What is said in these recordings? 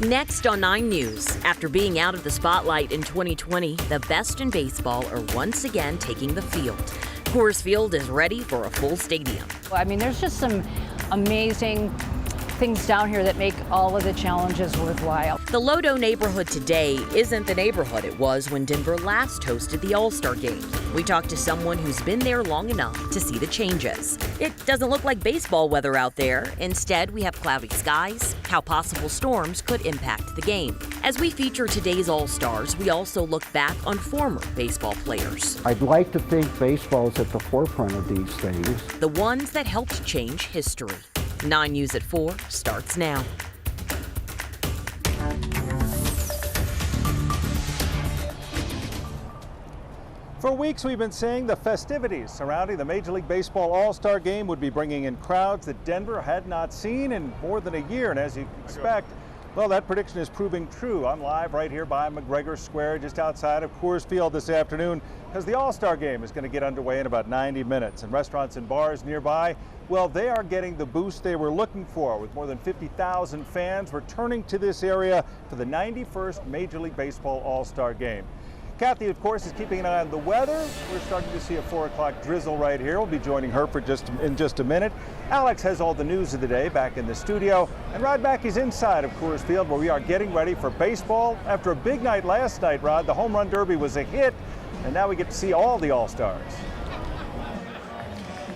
Next on 9 News, after being out of the spotlight in 2020, the best in baseball are once again taking the field. Coors Field is ready for a full stadium. I mean, there's just some amazing things down here that make all of the challenges worthwhile. The Lodo neighborhood today isn't the neighborhood it was when Denver last hosted the All-Star Game. We talked to someone who's been there long enough to see the changes. It doesn't look like baseball weather out there. Instead, we have cloudy skies, how possible storms could impact the game. As we feature today's All-Stars, we also look back on former baseball players. I'd like to think baseball is at the forefront of these things. The ones that helped change history. 9 News at 4 starts now. For weeks, we've been saying the festivities surrounding the Major League Baseball All-Star Game would be bringing in crowds that Denver had not seen in more than a year. And as you expect, well, that prediction is proving true. I'm live right here by McGregor Square, just outside of Coors Field this afternoon, because the All-Star Game is going to get underway in about 90 minutes. And restaurants and bars nearby, well, they are getting the boost they were looking for, with more than 50,000 fans returning to this area for the 91st Major League Baseball All-Star Game. Kathy, of course, is keeping an eye on the weather. We're starting to see a 4 o'clock drizzle right here. We'll be joining her in just a minute. Alex has all the news of the day back in the studio. And Rod Mackey's inside of Coors Field, where we are getting ready for baseball. After a big night last night, Rod, the Home Run Derby was a hit. And now we get to see all the All-Stars.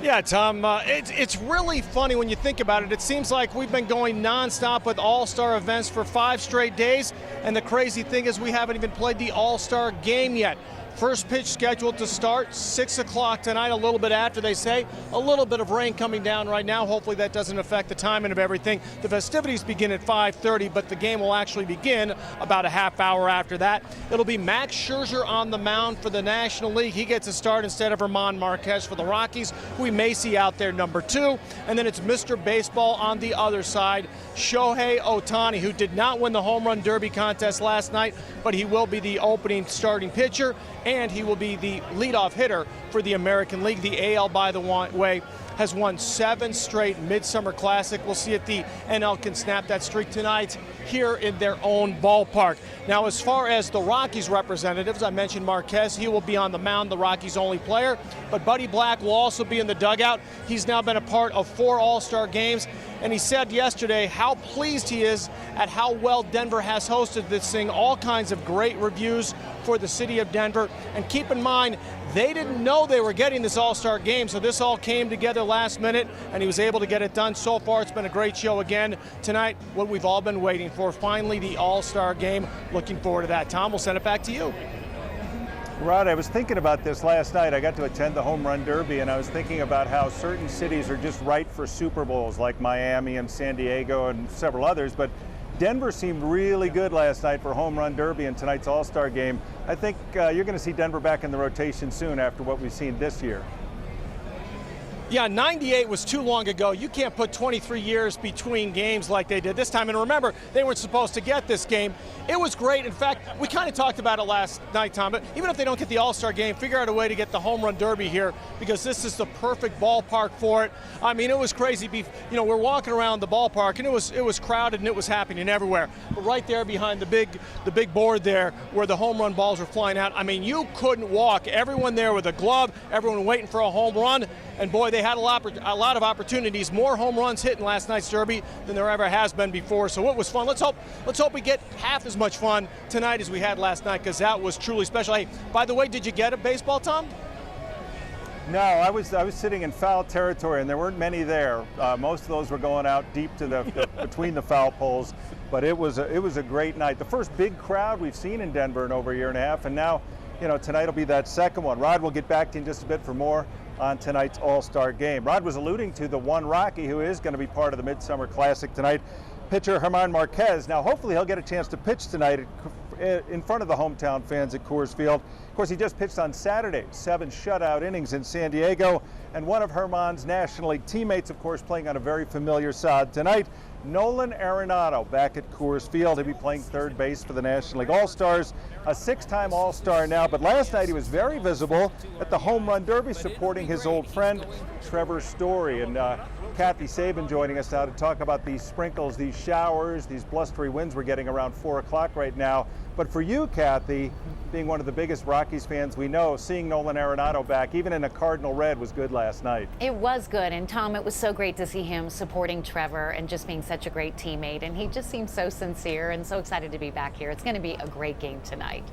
Yeah, Tom, it's really funny when you think about it. It seems like we've been going nonstop with All-Star events for 5 straight days, and the crazy thing is we haven't even played the All-Star Game yet. First pitch scheduled to start 6 o'clock tonight, a little bit after, they say. A little bit of rain coming down right now. Hopefully that doesn't affect the timing of everything. The festivities begin at 5:30, but the game will actually begin about a half hour after that. It'll be Max Scherzer on the mound for the National League. He gets a start instead of German Marquez for the Rockies, who we may see out there number 2. And then it's Mr. Baseball on the other side, Shohei Ohtani, who did not win the Home Run Derby contest last night, but he will be the opening starting pitcher, and he will be the leadoff hitter for the American League. The AL, by the way, has won 7 straight Midsummer Classic. We'll see if the NL can snap that streak tonight here in their own ballpark. Now, as far as the Rockies representatives, I mentioned Marquez. He will be on the mound, the Rockies' only player. But Buddy Black will also be in the dugout. He's now been a part of 4 All-Star games. And he said yesterday how pleased he is at how well Denver has hosted this thing. All kinds of great reviews for the city of Denver. And keep in mind, they didn't know they were getting this All-Star game, so this all came together last minute, and he was able to get it done. So far, it's been a great show again tonight, what we've all been waiting for, finally the All-Star game. Looking forward to that. Tom, we'll send it back to you. Rod, I was thinking about this last night. I got to attend the Home Run Derby, and I was thinking about how certain cities are just right for Super Bowls, like Miami and San Diego and several others, but Denver seemed really good last night for Home Run Derby and tonight's All-Star Game. I think you're going to see Denver back in the rotation soon after what we've seen this year. Yeah, 98 was too long ago. You can't put 23 years between games like they did this time. And remember, they weren't supposed to get this game. It was great. In fact, we kind of talked about it last night, Tom, but even if they don't get the All-Star game, figure out a way to get the Home Run Derby here, because this is the perfect ballpark for it. I mean, it was crazy. You know, we're walking around the ballpark, and it was crowded, and it was happening everywhere. But right there behind the big board there where the home run balls were flying out, I mean, you couldn't walk. Everyone there with a glove, everyone waiting for a home run. And boy, they had a lot of opportunities, more home runs hit in last night's Derby than there ever has been before. So it was fun. Let's hope we get half as much fun tonight as we had last night, because that was truly special. Hey, by the way, did you get a baseball, Tom? No, I was sitting in foul territory, and there weren't many there. Most of those were going out deep to between the foul poles. But it was a great night. The first big crowd we've seen in Denver in over a year and a half, and now, you know, tonight will be that second one. Rod will get back to you in just a bit for more on tonight's All-Star Game. Rod was alluding to the one Rocky who is going to be part of the Midsummer Classic tonight, pitcher German Marquez. Now, hopefully he'll get a chance to pitch tonight in front of the hometown fans at Coors Field. Of course, he just pitched on Saturday, 7 shutout innings in San Diego, and one of German's National League teammates, of course, playing on a very familiar side tonight, Nolan Arenado, back at Coors Field. He'll be playing third base for the National League All-Stars, a 6-time All-Star now, but last night he was very visible at the Home Run Derby supporting his old friend, Trevor Story. And Kathy Sabin joining us now to talk about these sprinkles, these showers, these blustery winds we're getting around 4 o'clock right now. But for you, Kathy, being one of the biggest Rockies fans we know, seeing Nolan Arenado back, even in a Cardinal red, was good last night. It was good. And Tom, it was so great to see him supporting Trevor and just being such a great teammate. And he just seems so sincere and so excited to be back here. It's going to be a great game tonight.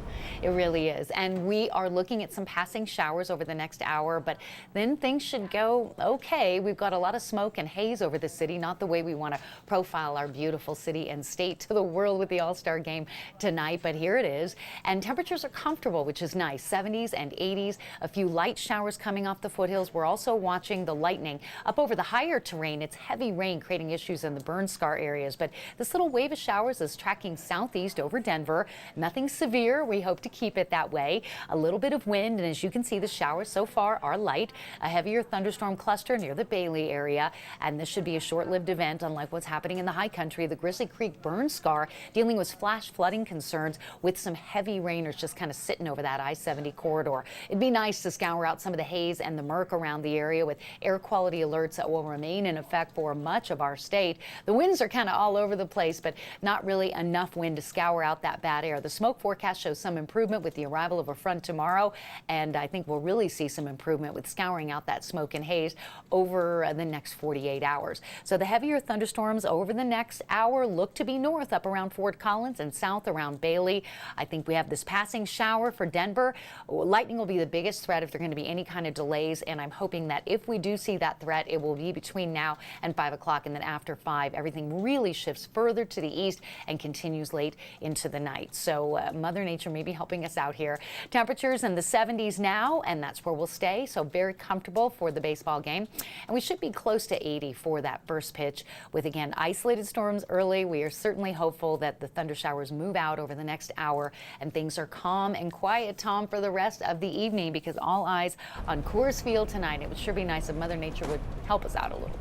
It really is. And we are looking at some passing showers over the next hour, but then things should go okay. We've got a lot of smoke and haze over the city, not the way we want to profile our beautiful city and state to the world with the All-Star game tonight. But here it is. And temperatures are comfortable, which is nice. 70s and 80s. A few light showers coming off the foothills. We're also watching the lightning up over the higher terrain. It's heavy rain creating issues in the burn scar areas. But this little wave of showers is tracking southeast over Denver. Nothing severe. We hope to keep it that way. A little bit of wind. And as you can see, the showers so far are light. A heavier thunderstorm cluster near the Bailey area. And this should be a short-lived event, unlike what's happening in the high country. The Grizzly Creek burn scar dealing with flash flooding concerns with some heavy rainers just kind of sitting over that I-70 corridor. It'd be nice to scour out some of the haze and the murk around the area with air quality alerts that will remain in effect for much of our state. The winds are kind of all over the place, but not really enough wind to scour out that bad air. The smoke forecast shows some improvement with the arrival of a front tomorrow, and I think we'll really see some improvement with scouring out that smoke and haze over the next 48 hours. So the heavier thunderstorms over the next hour look to be north up around Fort Collins and south around Bailey. I think we have this passing shower for Denver. Lightning will be the biggest threat if there are going to be any kind of delays, and I'm hoping that if we do see that threat, it will be between now and 5 o'clock, and then after 5, everything really shifts further to the east and continues late into the night. So Mother Nature may be helping us out here. Temperatures in the 70s now, and that's where we'll stay, so very comfortable for the baseball game. And we should be close to 80 for that first pitch with, again, isolated storms early. We are certainly hopeful that the thunder showers move out over the next hour and things are calm and quiet, Tom, for the rest of the evening, because all eyes on Coors Field tonight. It would sure be nice if Mother Nature would help us out a little.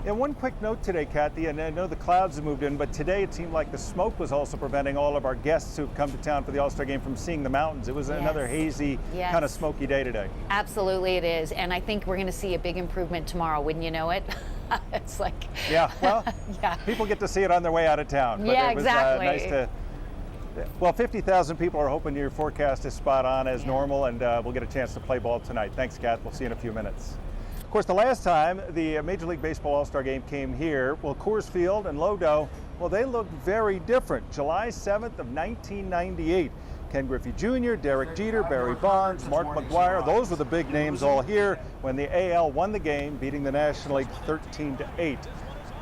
And one quick note today, Kathy, and I know the clouds have moved in, but today it seemed like the smoke was also preventing all of our guests who've come to town for the All-Star game from seeing the mountains. It was another hazy, kind of smoky day today. Absolutely it is, and I think we're going to see a big improvement tomorrow, wouldn't you know it? It's like... Yeah, well, people get to see it on their way out of town. But yeah, it was, exactly. Nice to... Well, 50,000 people are hoping your forecast is spot on as normal, and we'll get a chance to play ball tonight. Thanks, Kath. We'll see you in a few minutes. Of course, the last time the Major League Baseball All-Star Game came here, well, Coors Field and Lodo, well, they looked very different. July 7th of 1998. Ken Griffey Jr., Derek Jeter, Barry Bonds, Mark McGwire, those were the big names all here when the AL won the game, beating the National League 13-8.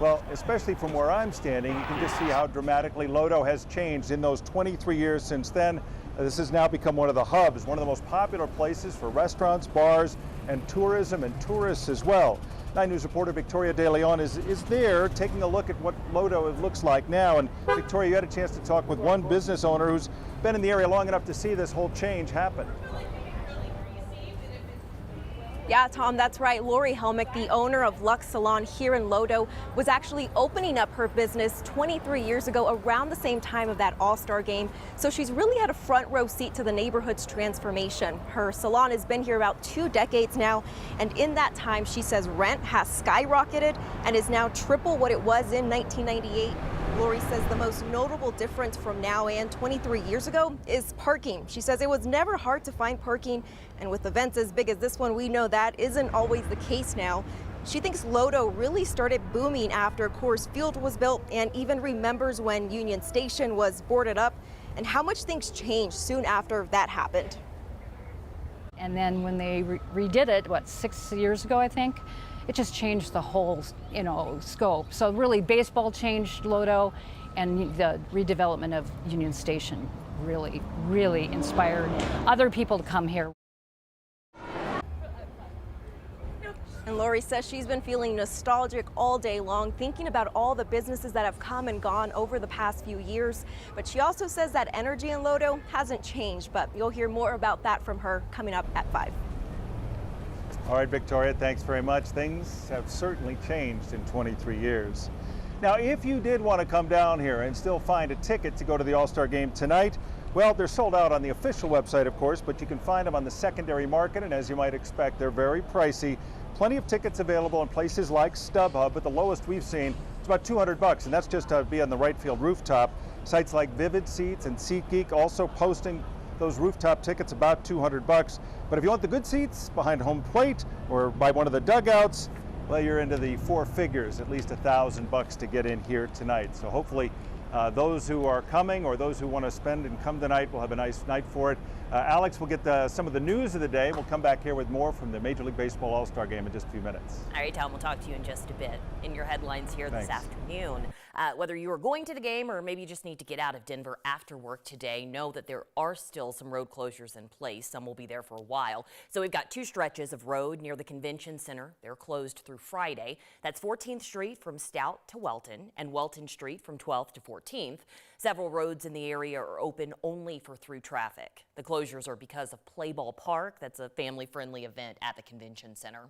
Well, especially from where I'm standing, you can just see how dramatically Lodo has changed in those 23 years since then. This has now become one of the hubs, one of the most popular places for restaurants, bars, and tourism and tourists as well. 9 News reporter Victoria De Leon is there taking a look at what Lodo looks like now. And Victoria, you had a chance to talk with one business owner who's been in the area long enough to see this whole change happen. Yeah, Tom, that's right. Lori Helmick, the owner of Lux Salon here in Lodo, was actually opening up her business 23 years ago around the same time of that All-Star game. So she's really had a front row seat to the neighborhood's transformation. Her salon has been here about 2 decades now, and in that time, she says rent has skyrocketed and is now triple what it was in 1998. Lori says the most notable difference from now and 23 years ago is parking. She says it was never hard to find parking, and with events as big as this one, we know that isn't always the case now. She thinks Lodo really started booming after Coors Field was built, and even remembers when Union Station was boarded up and how much things changed soon after that happened. And then when they redid it, 6 years ago, I think, it just changed the whole, scope. So really, baseball changed Lodo, and the redevelopment of Union Station really, really inspired other people to come here. And Lori says she's been feeling nostalgic all day long, thinking about all the businesses that have come and gone over the past few years. But she also says that energy in Lodo hasn't changed, but you'll hear more about that from her coming up at 5. All right, Victoria, thanks very much. Things have certainly changed in 23 years. Now, if you did want to come down here and still find a ticket to go to the All-Star game tonight, well, they're sold out on the official website, of course, but you can find them on the secondary market, and as you might expect, they're very pricey. Plenty of tickets available in places like StubHub, but the lowest we've seen is about $200, and that's just to be on the right field rooftop. Sites like Vivid Seats and SeatGeek also posting those rooftop tickets about $200. But if you want the good seats behind home plate or by one of the dugouts, well, you're into the four figures, at least $1,000 to get in here tonight. So hopefully those who are coming or those who want to spend and come tonight will have a nice night for it. Alex will get some of the news of the day. We'll come back here with more from the Major League Baseball All-Star Game in just a few minutes. All right, Tom, we'll talk to you in just a bit. In your headlines here Thanks. this afternoon, whether you are going to the game or maybe you just need to get out of Denver after work today, know that there are still some road closures in place. Some will be there for a while. So we've got two stretches of road near the convention center. They're closed through Friday. That's 14th Street from Stout to Welton and Welton Street from 12th to 14th. Several roads in the area are open only for through traffic. The closures are because of Play Ball Park. That's a family-friendly event at the convention center.